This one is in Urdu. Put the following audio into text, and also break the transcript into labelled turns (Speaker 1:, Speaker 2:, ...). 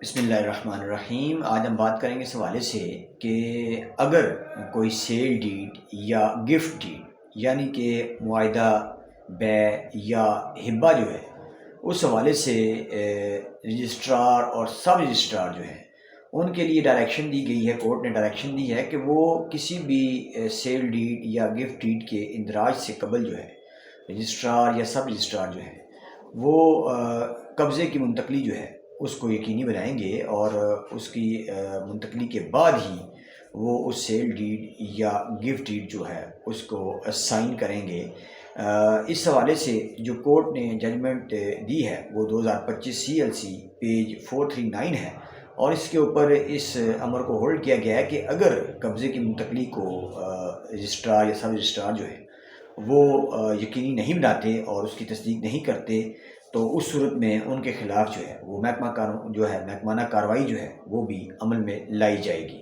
Speaker 1: بسم اللہ الرحمن الرحیم۔ آج ہم بات کریں گے اس حوالے سے کہ اگر کوئی سیل ڈیڈ یا گفٹ ڈیڈ یعنی کہ معاہدہ بے یا ہبہ جو ہے اس حوالے سے رجسٹرار اور سب رجسٹرار جو ہے ان کے لیے ڈائریکشن دی گئی ہے، کورٹ نے ڈائریکشن دی ہے کہ وہ کسی بھی سیل ڈیڈ یا گفٹ ڈیڈ کے اندراج سے قبل جو ہے رجسٹرار یا سب رجسٹرار جو ہے وہ قبضے کی منتقلی جو ہے اس کو یقینی بنائیں گے، اور اس کی منتقلی کے بعد ہی وہ اس سیل ڈیڈ یا گفٹ ڈیڈ جو ہے اس کو سائن کریں گے۔ اس حوالے سے جو کورٹ نے ججمنٹ دی ہے وہ 2025 CLC پیج 439 ہے، اور اس کے اوپر اس امر کو ہولڈ کیا گیا ہے کہ اگر قبضے کی منتقلی کو رجسٹرار یا سب رجسٹرار جو ہے وہ یقینی نہیں بناتے اور اس کی تصدیق نہیں کرتے تو اس صورت میں ان کے خلاف جو ہے وہ محکمہ محکمانہ کارروائی جو ہے وہ بھی عمل میں لائی جائے گی۔